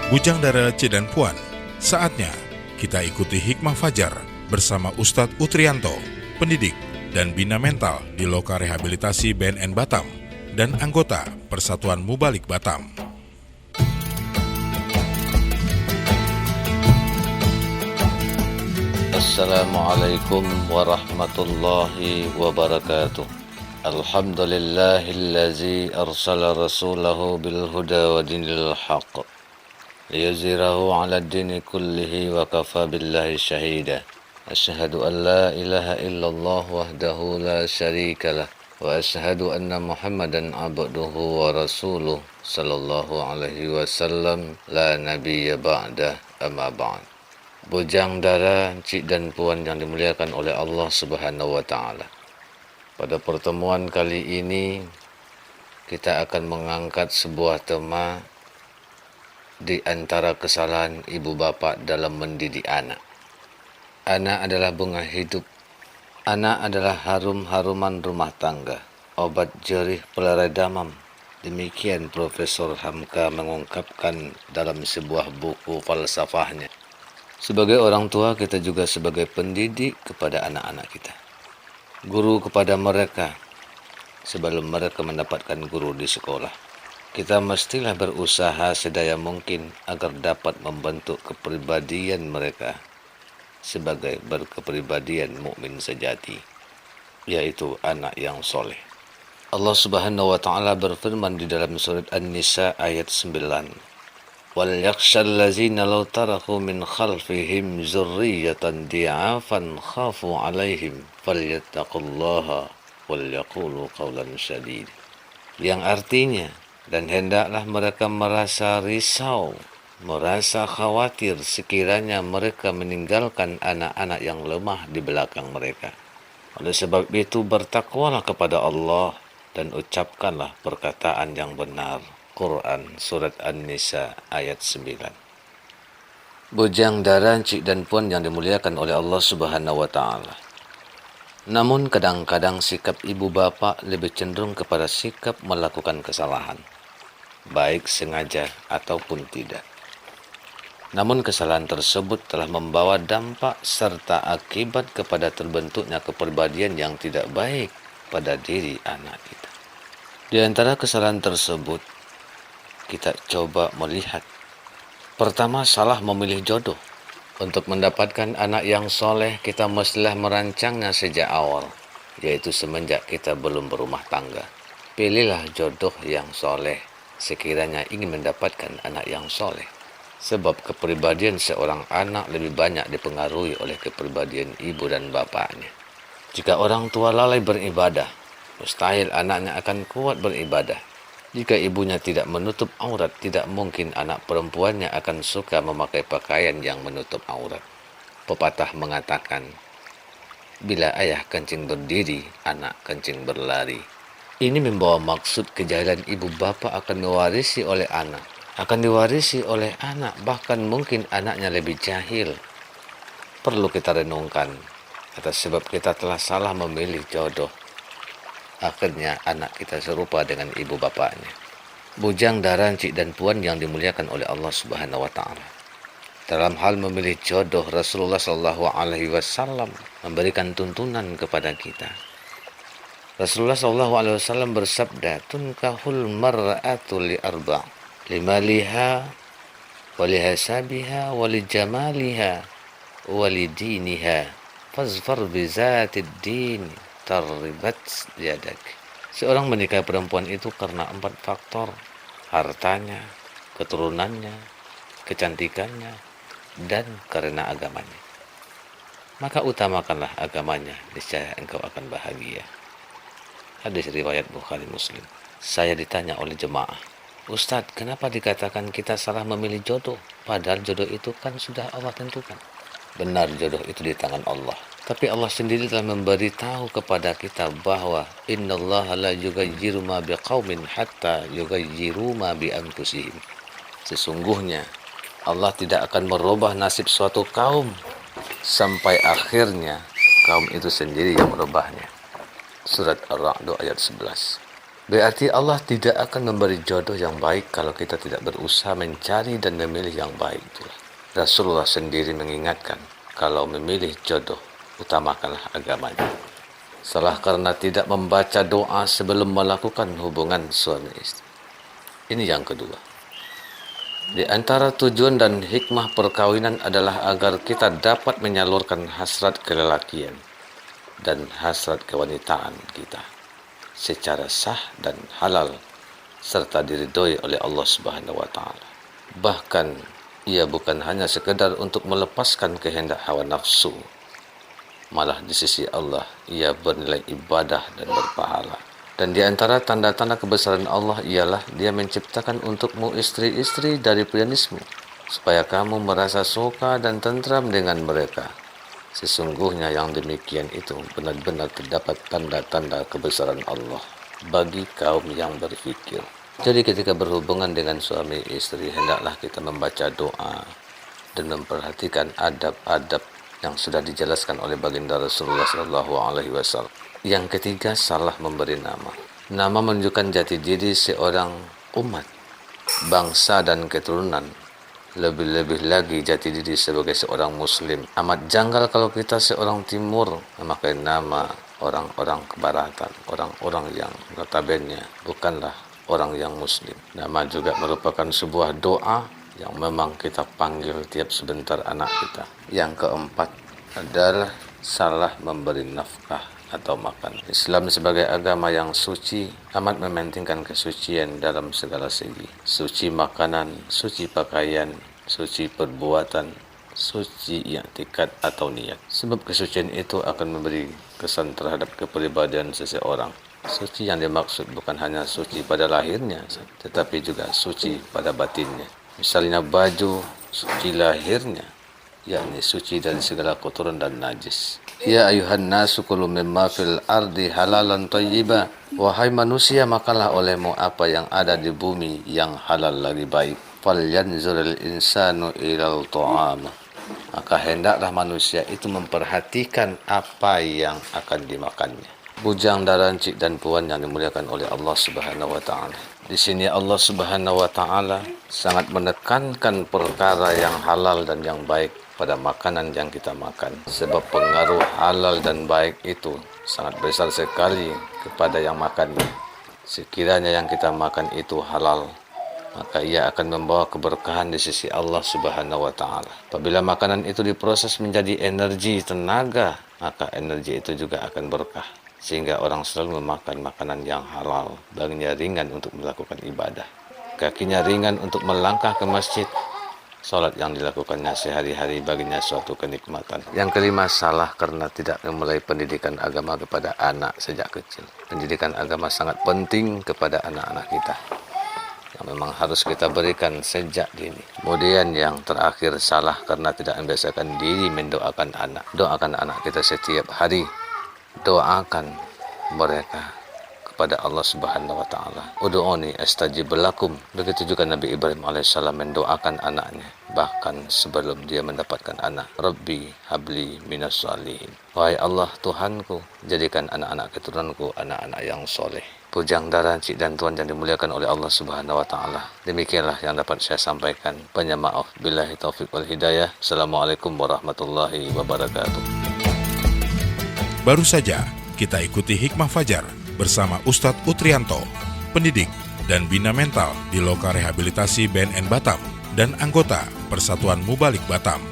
Bujang Dara Cik dan Puan, saatnya kita ikuti Hikmah Fajar bersama Ustadz Utrianto, pendidik dan bina mental di Loka Rehabilitasi BNN Batam dan anggota Persatuan Mubalik Batam. Assalamualaikum warahmatullahi wabarakatuh. Alhamdulillahillazi arsala rasulahu bilhuda wa dinil haqq liyuzhirahu ala dini kullihi wa kafa billahi syahida. Asyhadu an la ilaha illallah wahdahu la syarikalah wa asyhadu anna Muhammadan abduhu wa rasuluh sallallahu alaihi wasallam la nabiyya ba'dah amma ba'd. Bujang Dara, Cik dan Puan yang dimuliakan oleh Allah Subhanahu wa Ta'ala. Pada pertemuan kali ini kita akan mengangkat sebuah tema di antara kesalahan ibu bapa dalam mendidik anak. Anak adalah bunga hidup. Anak adalah harum-haruman rumah tangga, obat jerih pelerai damam. Demikian Profesor Hamka mengungkapkan dalam sebuah buku falsafahnya. Sebagai orang tua, kita juga sebagai pendidik kepada anak-anak kita. Guru kepada mereka sebelum mereka mendapatkan guru di sekolah. Kita mestilah berusaha sedaya mungkin agar dapat membentuk kepribadian mereka sebagai berkepribadian mukmin sejati, yaitu anak yang soleh. Allah Subhanahu wa Ta'ala berfirman di dalam surat An-Nisa ayat 9. Wal yakhshal ladzina law taraku min khalfihim dzurriyyatan di'afan khafu 'alaihim falyattaqullaha wal yaqulu qawlan sadida. Yang artinya, dan hendaklah mereka merasa risau, merasa khawatir sekiranya mereka meninggalkan anak-anak yang lemah di belakang mereka. Oleh sebab itu bertakwalah kepada Allah dan ucapkanlah perkataan yang benar. Quran Surat An-Nisa ayat 9. Bujang Dara, Cik dan Puan yang dimuliakan oleh Allah Subhanahu wa Ta'ala. Namun kadang-kadang sikap ibu bapa lebih cenderung kepada sikap melakukan kesalahan, baik sengaja ataupun tidak. Namun kesalahan tersebut telah membawa dampak serta akibat kepada terbentuknya kepribadian yang tidak baik pada diri anak kita. Di antara kesalahan tersebut, kita coba melihat. Pertama, salah memilih jodoh. Untuk mendapatkan anak yang soleh, kita mestilah merancangnya sejak awal, yaitu semenjak kita belum berumah tangga. Pilihlah jodoh yang soleh sekiranya ingin mendapatkan anak yang soleh. Sebab kepribadian seorang anak lebih banyak dipengaruhi oleh kepribadian ibu dan bapaknya. Jika orang tua lalai beribadah, mustahil anaknya akan kuat beribadah. Jika ibunya tidak menutup aurat, tidak mungkin anak perempuannya akan suka memakai pakaian yang menutup aurat. Pepatah mengatakan, bila ayah kencing berdiri, anak kencing berlari. Ini membawa maksud kejahilan ibu bapa akan diwarisi oleh anak. Akan diwarisi oleh anak, bahkan mungkin anaknya lebih jahil. Perlu kita renungkan, atas sebab kita telah salah memilih jodoh. Akhirnya anak kita serupa dengan ibu bapaknya. Bujang Dara, Cik dan Puan yang dimuliakan oleh Allah Subhanahu wa Ta'ala. Dalam hal memilih jodoh, Rasulullah Shallallahu alaihi wasallam memberikan tuntunan kepada kita. Rasulullah Shallallahu alaihi wasallam bersabda, "Tunkahul mar'atu li arba', limaliha wa lihasabiha wa lijamaliha wa lidiniha fazfar bizatid din tarribat yadak." Seorang menikahi perempuan itu karena 4 faktor: hartanya, keturunannya, kecantikannya, dan karena agamanya. Maka utamakanlah agamanya, niscaya engkau akan bahagia. Hadis riwayat Bukhari Muslim. Saya ditanya oleh jemaah, "Ustadz, kenapa dikatakan kita salah memilih jodoh? Padahal jodoh itu kan sudah Allah tentukan." Benar, jodoh itu di tangan Allah. Tapi Allah sendiri telah memberitahu kepada kita bahwa innallaha la yughayyiru ma biqaumin hatta yughayyiru ma bi anfusihim. Sesungguhnya Allah tidak akan merubah nasib suatu kaum sampai akhirnya kaum itu sendiri yang merubahnya. Surat Ar-Ra'd ayat 11. Berarti Allah tidak akan memberi jodoh yang baik kalau kita tidak berusaha mencari dan memilih yang baik pula. Rasulullah sendiri mengingatkan, kalau memilih jodoh, utamakanlah agamanya. Salah karena tidak membaca doa sebelum melakukan hubungan suami istri. Ini yang kedua. Di antara tujuan dan hikmah perkawinan adalah agar kita dapat menyalurkan hasrat kelelakian dan hasrat kewanitaan kita secara sah dan halal serta diridhoi oleh Allah Subhanahu wa taala. Bahkan ia bukan hanya sekedar untuk melepaskan kehendak hawa nafsu, malah di sisi Allah ia bernilai ibadah dan berpahala. Dan di antara tanda-tanda kebesaran Allah ialah Dia menciptakan untukmu istri-istri dari jenismu, supaya kamu merasa suka dan tentram dengan mereka. Sesungguhnya yang demikian itu benar-benar terdapat tanda-tanda kebesaran Allah bagi kaum yang berfikir. Jadi ketika berhubungan dengan suami istri, hendaklah kita membaca doa dan memperhatikan adab-adab yang sudah dijelaskan oleh baginda Rasulullah SAW. Yang ketiga, salah memberi nama. Nama menunjukkan jati diri seorang umat, bangsa dan keturunan. Lebih-lebih lagi jati diri sebagai seorang muslim. Amat janggal kalau kita seorang timur memakai nama orang-orang kebaratan, orang-orang yang notabene bukanlah orang yang muslim. Nama juga merupakan sebuah doa yang memang kita panggil tiap sebentar anak kita. Yang keempat adalah salah memberi nafkah atau makan. Islam sebagai agama yang suci amat mementingkan kesucian dalam segala segi. Suci makanan, suci pakaian, suci perbuatan, suci i'tikad atau niat. Sebab kesucian itu akan memberi kesan terhadap kepribadian seseorang. Suci yang dimaksud bukan hanya suci pada lahirnya, tetapi juga suci pada batinnya. Misalnya baju, suci lahirnya, yakni suci dari segala kotoran dan najis. Ya ayuhan nasu kulu mimma fil ardi halalan thayyiba. Wahai manusia, makanlah olehmu apa yang ada di bumi yang halal lagi baik. Falyanzuril insanu ilal ta'am. Maka hendaklah manusia itu memperhatikan apa yang akan dimakannya. Bujang dan cik dan puan yang dimuliakan oleh Allah Subhanahu wa taala. Di sini Allah Subhanahu wa taala sangat menekankan perkara yang halal dan yang baik pada makanan yang kita makan. Sebab pengaruh halal dan baik itu sangat besar sekali kepada yang makannya. Sekiranya yang kita makan itu halal, maka ia akan membawa keberkahan di sisi Allah Subhanahu wa taala. Apabila makanan itu diproses menjadi energi, tenaga, maka energi itu juga akan berkah. Sehingga orang selalu memakan makanan yang halal, baginya ringan untuk melakukan ibadah. Kakinya ringan untuk melangkah ke masjid. Salat yang dilakukannya sehari-hari baginya suatu kenikmatan. Yang kelima, salah karena tidak memulai pendidikan agama kepada anak sejak kecil. Pendidikan agama sangat penting kepada anak-anak kita, yang memang harus kita berikan sejak dini. Kemudian yang terakhir, salah karena tidak membiasakan diri mendoakan anak. Doakan anak kita setiap hari. Doakan mereka kepada Allah Subhanahu wa taala. Ud'uni astajib lakum. Begitu juga Nabi Ibrahim alaihissalam mendoakan anaknya bahkan sebelum dia mendapatkan anak. Rabbi habli minas shalihin. Wahai Allah Tuhanku, jadikan anak-anak keturunanku anak-anak yang soleh. Pujang darah cik dan tuan yang dimuliakan oleh Allah Subhanahu wa taala. Demikianlah yang dapat saya sampaikan. Banyak maaf. Billahi taufiq wal hidayah. Assalamualaikum warahmatullahi wabarakatuh. Baru saja kita ikuti Hikmah Fajar bersama Ustadz Utrianto, pendidik dan bina mental di Loka Rehabilitasi BNN Batam dan anggota Persatuan Mubalik Batam.